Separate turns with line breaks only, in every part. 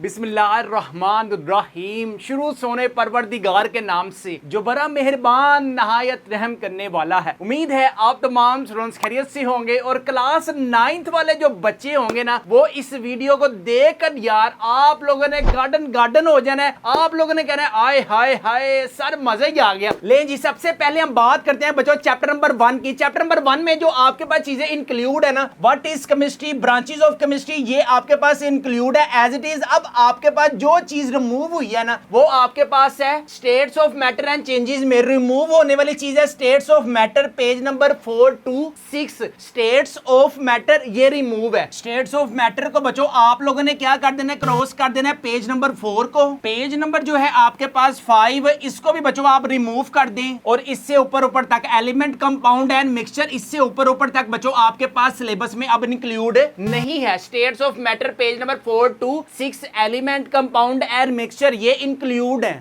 बिस्मिल्लाहिर्रहमानिर्रहीम। शुरू सोने परवरदिगार के नाम से जो बड़ा मेहरबान नहायत रहम करने वाला है। उम्मीद है आप तमाम स्टूडेंट्स खैरियत से होंगे और क्लास 9th वाले जो बच्चे होंगे ना, वो इस वीडियो को देखकर यार आप लोगों ने गार्डन हो जाना है। आप लोगों ने कहना है आए हाय हाय सर मजा ही आ गया। ले जी, सबसे पहले हम बात करते हैं बच्चों चैप्टर नंबर 1 की। चैप्टर नंबर 1 में जो आपके पास चीजें इंक्लूड है ना, what is chemistry, branches of chemistry, ये आपके पास इंक्लूड है एज इट इज। अब आपके पास जो चीज रिमूव हुई है ना, वो आपके पास है states of matter and changes में रिमूव होने वाली चीज है states of matter, page number 4 to 6। States of matter ये रिमूव है। स्टेट्स ऑफ मैटर को बच्चों आप लोगों ने क्या कर देना है, क्रॉस कर देना है पेज नंबर 4 को। पेज नंबर जो है आपके पास 5, इसको भी बच्चों आप रिमूव कर दें और इससे ऊपर तक एलिमेंट, कंपाउंड एंड मिक्सचर, इससे ऊपर तक बच्चों आपके पास सिलेबस में अब इंक्लूड नहीं है। States of matter page number 4 to 6, element, compound and mixture ये इंक्लूड है।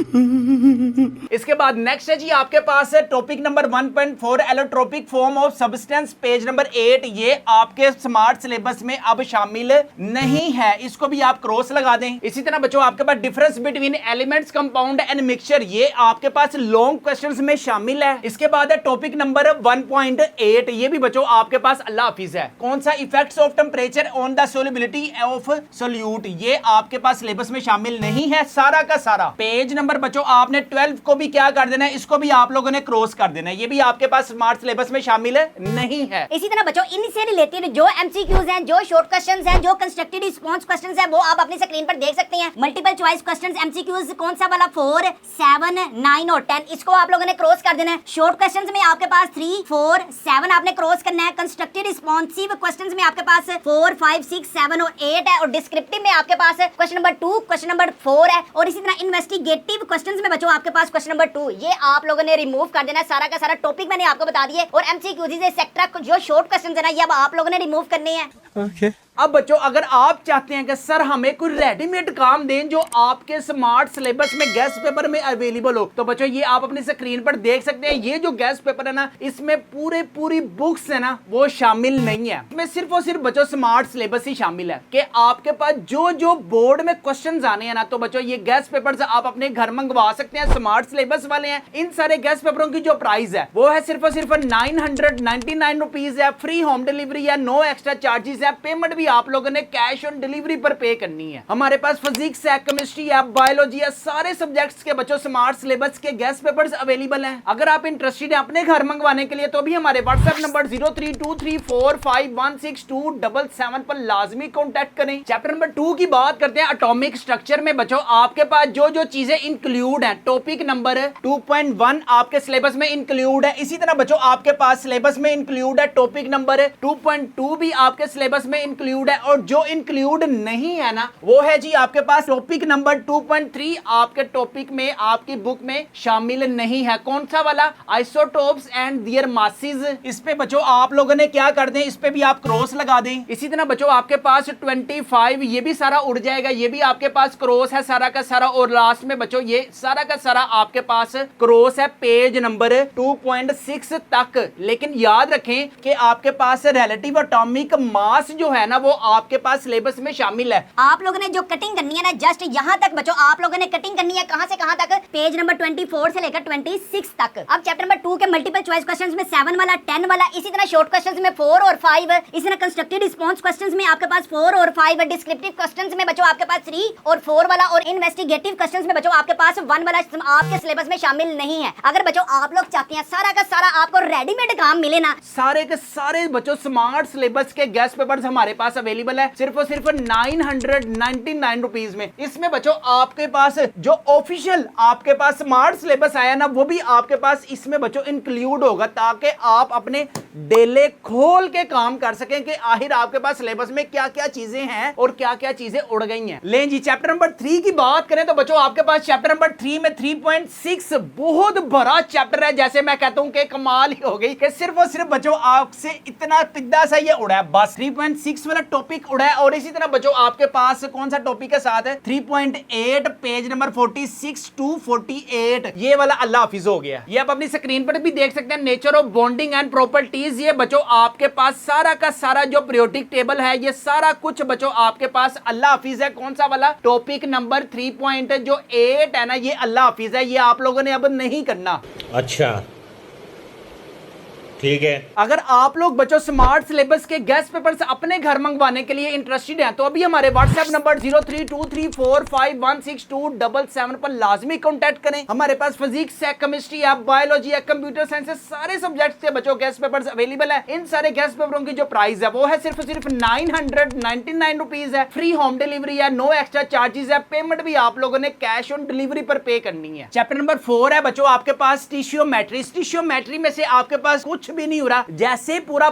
इसके बाद नेक्स्ट है जी आपके पास है topic number 1.4 allotropic form of substance, page number 8। ये आपके स्मार्ट सिलेबस में अब शामिल नहीं है, इसको भी आप क्रॉस लगा दें। इसी तरह बच्चों आपके पास difference between elements, compound and mixture, ये आपके पास लॉन्ग क्वेश्चंस में शामिल है। इसके बाद है टॉपिक नंबर 1.8, ये भी बच्चों आपके पास अल्लाह हाफिज है। कौन सा, effects of temperature on the solubility of solute, ये आपके पास सिलेबस में शामिल नहीं है सारा का सारा। पेज नंबर बच्चों आपने 12 को भी क्या कर देना है, इसको भी आप लोगों ने क्रॉस कर देना है, ये भी आपके पास स्मार्ट सिलेबस में शामिल नहीं है।
इसी तरह बच्चों इनसे रिलेटेड जो एमसीक्यूज हैं, जो शॉर्ट क्वेश्चंस हैं, जो कंस्ट्रक्टेड रिस्पांस क्वेश्चंस हैं, वो आप अपनी स्क्रीन पर देख सकते हैं। मल्टीपल चॉइस क्वेश्चंस एमसीक्यूज कौन सा वाला, 4, 7, 9 और 10, इसको आप लोगों ने क्रॉस कर देना है। शॉर्ट क्वेश्चंस में आपके पास 3, 4, 7 आपने क्रॉस करना है। कंस्ट्रक्टेड रिस्पांसिव क्वेश्चंस में आपके पास 4, 5, 6, 7 और 8 है। और डिस्क्रिप्टिव में आपके पास क्वेश्चन नंबर 2, क्वेश्चन नंबर 4 है। और इसी तरह इन्वेस्टिगेटिव क्वेश्चंस में बच्चों आपके पास क्वेश्चन नंबर 2, ये आप लोगों ने रिमूव कर देना है। सारा का सारा टॉपिक मैंने आपको बता दिया। और एमसीक्यूज एक्सेट्रा जो शॉर्ट क्वेश्चंस है ना, ये अब आप लोगों ने रिमूव करने हैं।
अब बच्चों अगर आप चाहते हैं कि सर हमें कोई रेडीमेड काम दें जो आपके स्मार्ट सिलेबस में गेस्ट पेपर में अवेलेबल हो, तो बच्चों ये आप अपनी स्क्रीन पर देख सकते हैं। ये जो गेस्ट पेपर है ना, इसमें पूरी बुक्स है ना, वो शामिल नहीं है। इसमें सिर्फ और सिर्फ बच्चों स्मार्ट सिलेबस ही शामिल है कि आपके पास जो बोर्ड में क्वेश्चन आने हैं ना, तो बच्चों ये गेस्ट पेपर आप अपने घर मंगवा सकते हैं, स्मार्ट सिलेबस वाले हैं। इन सारे गेस्ट पेपरों की जो प्राइस है वो है सिर्फ और सिर्फ 999 रुपीज है। फ्री होम डिलीवरी है, नो एक्स्ट्रा चार्जेस है। पेमेंट आप लोगों ने कैश ऑन डिलीवरी पर पे करनी है। हमारे पास फिजिक्स है, केमिस्ट्री है, बायोलॉजी है, सारे सब्जेक्ट्स के बच्चों स्मार्ट सिलेबस के गेस्ट पेपर्स अवेलेबल हैं। अगर आप इंटरेस्टेड हैं अपने घर मंगवाने के लिए, तो भी हमारे व्हाट्सएप नंबर 032345516277 पर लाजमी कांटेक्ट करें। चैप्टर नंबर 2 की बात करते हैं, एटॉमिक स्ट्रक्चर में बच्चों आपके पास जो चीजें इंक्लूड हैं, टॉपिक नंबर 2.1 आपके सिलेबस में इंक्लूड है। इसी तरह बच्चों आपके पास सिलेबस में इंक्लूड है टॉपिक नंबर 2.2 भी आपके सिलेबस में इंक्लूड है। और जो इंक्लूड नहीं है ना, वो है जी आपके पास टॉपिक नंबर 2.3 आपके टॉपिक में, आपकी बुक में शामिल नहीं है। कौन सा वाला, आइसोटोप्स एंड देयर मासेस। इस पे बच्चों आप लोगों ने क्या कर दें, इस पे भी आप क्रॉस लगा दें। इसी तरह बच्चों आपके पास 25 ये भी सारा उड़ जाएगा, ये भी आपके पास क्रॉस है सारा का सारा। और लास्ट में बच्चों ये सारा का सारा आपके पास क्रॉस है पेज नंबर 2.6 तक। लेकिन याद रखें कि आपके पास रिलेटिव एटॉमिक मास जो है ना, वो आपके पास सिलेबस में शामिल है।
आप लोगों ने जो कटिंग करनी है ना, जस्ट यहाँ तक बच्चों आप लोगों ने कटिंग करनी है। कहां से कहां तक, पेज नंबर 24 से लेकर 26 तक। अब चैप्टर नंबर 2 के मल्टीपल चॉइस क्वेश्चंस में 7 वाला, 10 वाला, इसी तरह शॉर्ट क्वेश्चंस में 4 और 5, इसी तरह कंस्ट्रक्टेड रिस्पांस क्वेश्चंस में आपके पास 4 और 5, डिस्क्रिप्टिव क्वेश्चंस में बच्चों आपके पास 3 और 4 वाला, और इन्वेस्टिगेटिव क्वेश्चंस में बच्चों आपके पास 1 वाला आपके सिलेबस में शामिल नहीं है। अगर बच्चों आप लोग चाहते हैं सारा का सारा आपको रेडीमेड काम मिले ना,
सारे के सारे बच्चों स्मार्ट सिलेबस के गेस्ट पेपर्स हमारे पास अवेलेबल है सिर्फ और सिर्फ 999 रुपीज में। इसमें बच्चों आपके पास जो ऑफिशियल आपके पास स्मार्ट सिलेबस आया ना, वो भी आपके पास इसमें बच्चों इंक्लूड होगा, ताकि आप अपने डेले खोल के काम कर सकें कि आखिर आपके पास सिलेबस में क्या क्या चीजें हैं और क्या क्या चीजें उड़ गई हैं। लें जी चैप्टर नंबर 3 की बात करें तो बच्चों आपके पास चैप्टर नंबर 3 में 3.6 बहुत बड़ा चैप्टर है। जैसे मैं कहता हूं कि कमाल ही हो गई कि सिर्फ और सिर्फ बच्चों आपसे इतना पिद्दा सा ये उड़ा है बस। 3.6 वाला टॉपिक उड़ा है। और इसी तरह बच्चों आपके पास कौन सा टॉपिक के साथ है 3.8 पेज नंबर 46 to 48 ये वाला अल्लाह हाफिज हो गया। ये आप अपनी स्क्रीन पर भी देख सकते हैं, nature of bonding and properties. ये बच्चों आपके पास सारा का सारा जो पीरियोडिक टेबल है ये सारा कुछ बच्चों आपके पास अल्लाह हाफिज है। कौन सा वाला टॉपिक नंबर 3.8 है ना, ये अल्लाह हाफिज है। ये आप लोगों ने अब नहीं करना।
अच्छा ठीक है।
अगर आप लोग बच्चों स्मार्ट सिलेबस के गेस्ट पेपर्स अपने घर मंगवाने के लिए इंटरेस्टेड हैं तो अभी हमारे व्हाट्सएप नंबर 0323451677 पर लाजमी कांटेक्ट करें। हमारे पास फिजिक्स है, केमिस्ट्री है, बायोलॉजी है, कंप्यूटर साइंस है, सारे सब्जेक्ट्स के बच्चों गेस्ट पेपर्स अवेलेबल है। इन सारे गेस्ट पेपरों की जो प्राइस है वो है सिर्फ 999 रुपीज है। फ्री होम डिलीवरी है, नो एक्स्ट्रा चार्जेस है। पेमेंट भी आप लोगों ने कैश ऑन डिलीवरी पर पे करनी है। चैप्टर नंबर 4 है बच्चों आपके पास टिश्योमेट्री। टिश्योमेट्री में से आपके पास कुछ भी नहीं हो रहा, जैसे पूरा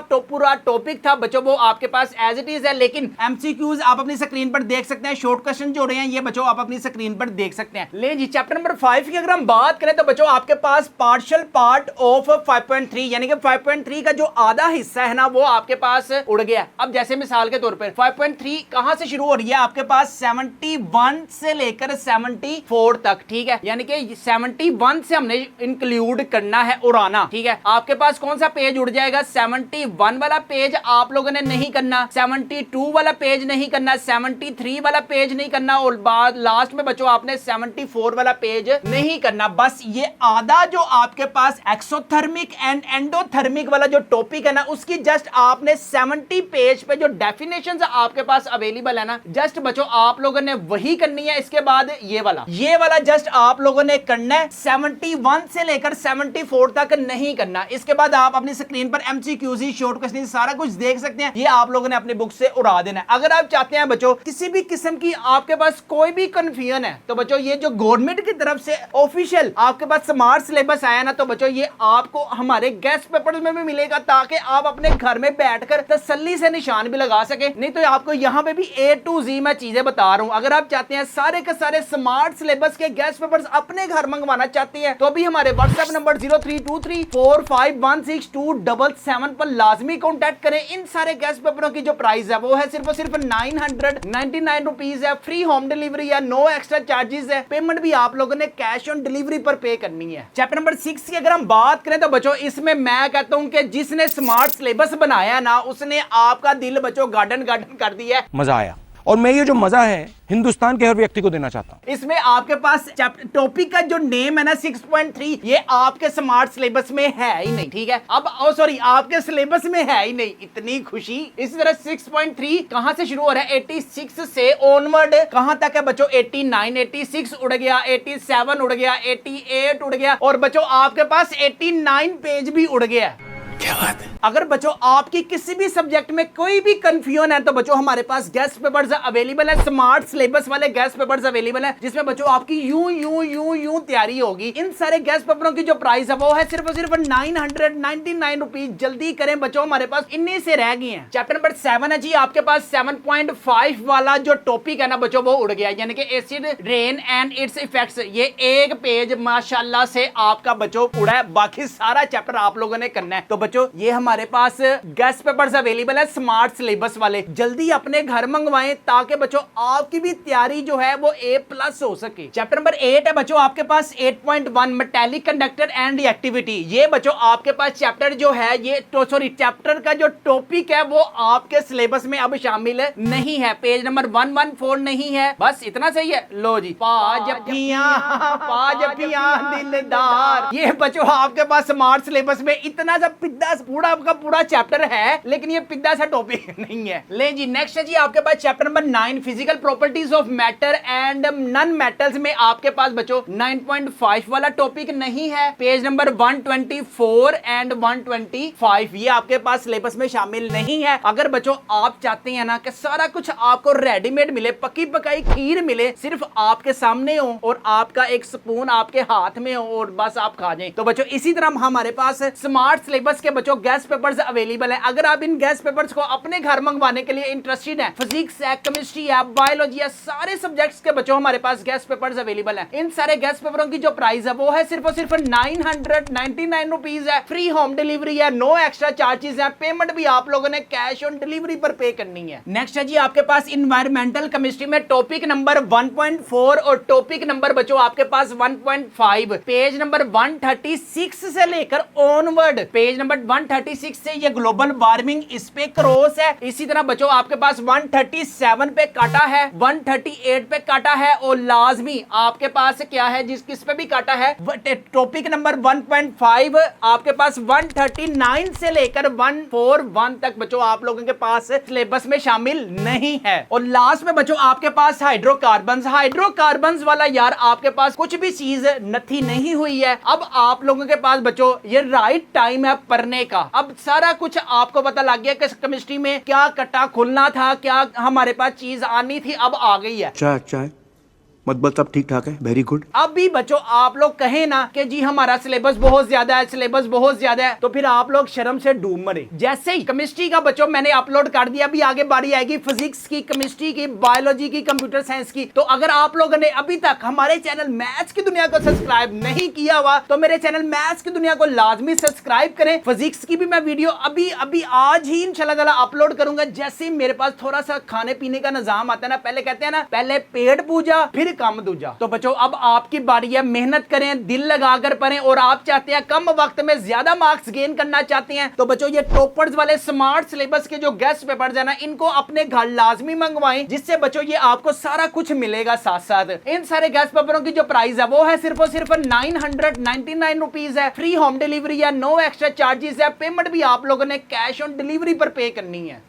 टॉपिक था बच्चों वो आपके पास एज इट इज है। लेकिन एमसीक्यूज आप अपनी स्क्रीन पर देख सकते हैं, शॉर्ट क्वेश्चन जो रहे हैं ये बच्चों आप अपनी स्क्रीन पर देख सकते हैं। ले जी चैप्टर नंबर 5 की अगर हम बात करें तो बच्चों आपके पास पार्शियल पार्ट ऑफ 5.3 यानी कि 5.3 का जो आधा हिस्सा है ना वो आपके पास उड़ गया। अब जैसे मिसाल के तौर पर 5.3 कहां से शुरू हो रही है आपके पास 71 से लेकर 74 तक, ठीक है, यानी कि 71 से हमने इंक्लूड करना है उड़ाना, ठीक है। आपके पास कौन सा पेज उड़ जाएगा 71 वाला पेज आप लोगों ने नहीं करना, 72 वाला पेज नहीं करना, 73 वाला पेज नहीं करना और बाद लास्ट में बच्चों आपने 74 वाला पेज नहीं करना। बस ये आधा जो आपके पास एक्सोथर्मिक एंड एंडोथर्मिक वाला जो टॉपिक है ना उसकी जस्ट आपने 70 पेज पे जो डेफिनेशंस आपके पास अवेलेबल है ना जस्ट बच्चों आप लोगों ने वही करनी है। इसके बाद ये वाला जस्ट आप लोगों ने करना है, 71 से लेकर 74 तक नहीं करना। इसके बाद आप अपनी स्क्रीन पर एमसीक्यूज शॉर्ट क्वेश्चन सारा कुछ देख सकते हैं, ये आप लोगों ने अपने बुक से उड़ा देना है। अगर आप चाहते हैं बच्चों किसी भी किस्म की आपके पास कोई भी कंफ्यूजन है तो बच्चों ये जो गवर्नमेंट की तरफ से ऑफिशियल आपके पास स्मार्ट सिलेबस आया ना तो बच्चों ये आपको हमारे गेस्ट पेपर्स में भी मिलेगा ताकि आप अपने घर में बैठकर तसल्ली से निशान भी लगा सके। नहीं तो आपको यहाँ पे भी A to Z मैं चीजें बता रहा हूँ। अगर आप चाहते हैं सारे के सारे स्मार्ट सिलेबस के गेस्ट पेपर्स अपने घर मंगवाना चाहते हैं तो अभी हमारे व्हाट्सएप नंबर 0323451677 पर लाजमी कांटेक्ट करें। इन सारे गेस्ट पेपरों की जो प्राइस है वो है सिर्फ 999 रुपीज है। फ्री होम डिलीवरी है, नो एक्स्ट्रा चार्जेस है। पेमेंट भी आप लोगों ने कैश ऑन डिलीवरी पर पे करनी है। चैप्टर नंबर 6 की अगर हम बात करें तो बच्चों इसमें मैं कहता हूं कि जिसने स्मार्ट सिलेबस बनाया ना उसने आपका दिल बच्चों गार्डन कर दिया है।
मजा आया और मैं ये जो मजा है हिंदुस्तान के हर व्यक्ति को देना चाहता हूं।
इसमें आपके पास टॉपिक का जो नेम है ना 6.3 ये आपके स्मार्ट सिलेबस में है ही नहीं, ठीक है। अब सॉरी आपके सिलेबस में है ही नहीं, इतनी खुशी। इसी तरह 6.3 कहां से शुरू हो रहा है 86 से ऑनवर्ड कहां तक है बच्चों 89 86 उड़ गया, 87 उड़ गया, 88 उड़ गया और बच्चों आपके पास 89 पेज भी उड़ गया। क्या बात है। अगर बच्चों आपकी किसी भी सब्जेक्ट में कोई भी कंफ्यूजन है तो बच्चों हमारे पास गेस्ट पेपर्स अवेलेबल है, स्मार्ट सिलेबस वाले गेस्ट पेपर्स अवेलेबल है जिसमें बच्चों आपकी यूं तैयारी होगी। इन सारे गेस्ट पेपरों की जो प्राइस है वो है सिर्फ 999 रुपीज। जल्दी करें बच्चों हमारे पास इन्हीं से रह गई हैं। चैप्टर नंबर 7 है जी आपके पास 7.5 वाला जो टॉपिक है ना बच्चों वो उड़ गया, यानी कि acid rain and it's effects. ये एक पेज माशाल्लाह से आपका बच्चों उड़ा है, बाकी सारा चैप्टर आप लोगों ने करना है। तो बच्चों ये हमारे पास गेस्ट पेपर्स अवेलेबल है स्मार्ट सिलेबस वाले, जल्दी अपने घर मंगवाएं ताकि बच्चों आपकी भी तैयारी जो है वो A+ हो सके। चैप्टर नंबर 8 है बच्चों आपके पास 8.1 मेटालिक कंडक्टर एंड रिएक्टिविटी। ये बच्चों आपके पास चैप्टर जो है ये चैप्टर का जो टॉपिक है वो आपके सिलेबस में अब शामिल नहीं है। पेज नंबर 114 नहीं है, बस इतना सही है। लो जी पाजपियां दिलदार, ये बच्चों आपके पास स्मार्ट सिलेबस में इतना सा पिद्दा पूरा का पूरा चैप्टर है लेकिन ये पिद्दा सा टॉपिक नहीं है। ले जी नेक्स्ट है जी आपके पास chapter number 9 physical properties of matter and non metals में आपके पास बच्चों 9.5 वाला टॉपिक नहीं है। पेज नंबर 124 एंड 125 ये आपके पास सिलेबस में शामिल नहीं है। अगर बच्चों आप चाहते हैं ना कि सारा कुछ आपको रेडीमेड मिले, पकी पकाई खीर मिले, सिर्फ आपके सामने हो और आपका एक स्पून आपके हाथ में हो और बस आप खा जाएं, तो बच्चों इसी तरह हमारे पास स्मार्ट सिलेबस के के बच्चों गैस पेपर्स अवेलेबल है। अगर आप इन गैस पेपर्स को अपने घर मंगवाने के लिए इंटरेस्टेड है, फिजिक्स है, केमिस्ट्री है, बायोलॉजी है, सारे सब्जेक्ट्स के बच्चों हमारे पास गैस पेपर्स अवेलेबल है। इन सारे गैस पेपरों की जो प्राइस है वो है सिर्फ और सिर्फ 999 रुपीज है। फ्री होम डिलीवरी है, नो एक्स्ट्रा चार्जेस है, पेमेंट भी आप लोगों ने कैश ऑन डिलीवरी पर पे करनी है। नेक्स्ट है जी आपके पास इन्वायरमेंटल केमिस्ट्री में टॉपिक नंबर 1.4 और टॉपिक नंबर बच्चों आपके पास 1.5, पेज नंबर 136 से लेकर ऑनवर्ड पेज नंबर 136 से ये ग्लोबल वार्मिंग इस पे क्रॉस है। इसी तरह बच्चों आपके पास 137 पे काटा है, 138 पे काटा है और लाजमी आपके पास क्या है जिस किस पे भी काटा है, टॉपिक नंबर 1.5 आपके पास 139 से लेकर 141 तक बच्चों आप लोगों के पास सिलेबस में शामिल नहीं है। और लास्ट में बच्चों आपके पास हाइड्रोकार्बन्स वाला यार आपके पास कुछ भी चीज नथी नहीं हुई है। अब आप लोगों के पास बच्चों ये राइट टाइम है पढ़ने का। अब सारा कुछ आपको पता लग गया कि केमिस्ट्री में क्या कट्टा खुलना था, क्या हमारे पास चीज आनी थी, अब आ गई है।
अच्छा मतलब सब ठीक ठाक है, वेरी गुड।
अब भी बच्चों आप लोग कहें ना कि जी हमारा सिलेबस बहुत ज्यादा है, तो फिर आप लोग शर्म से डूब मरे। जैसे ही केमिस्ट्री का बच्चों मैंने अपलोड कर दिया, अभी आगे बारी आएगी फिजिक्स की, केमिस्ट्री की, बायोलॉजी की, कंप्यूटर साइंस की। तो अगर आप लोगों ने अभी तक हमारे चैनल मैथ्स की दुनिया को सब्सक्राइब नहीं किया हुआ तो मेरे चैनल मैथ्स की दुनिया को लाजमी सब्सक्राइब करें। फिजिक्स की भी मैं वीडियो अभी आज ही इंशाल्लाह ताला अपलोड करूंगा। जैसे ही मेरे पास थोड़ा सा खाने पीने का निजाम आता है ना, पहले कहते हैं ना पहले पेट पूजा फिर काम दूजा। तो बच्चों अब आपकी बारी है, मेहनत करें, दिल लगाकर पढ़ें। और आप चाहते हैं कम वक्त में ज्यादा मार्क्स गेन करना चाहते हैं तो बच्चों ये टॉपर्स वाले स्मार्ट सिलेबस के जो गेस्ट पेपर्स है ना, इनको अपने घर लाजमी मंगवाएं, जिससे बच्चों ये आपको सारा कुछ मिलेगा साथ साथ। इन सारे गेस्ट पेपरों की जो प्राइस है वो है सिर्फ और सिर्फ 999 रुपीज है। फ्री होम डिलीवरी है, नो एक्स्ट्रा चार्जेस है, पेमेंट भी आप लोगों ने कैश ऑन डिलीवरी पर पे करनी है।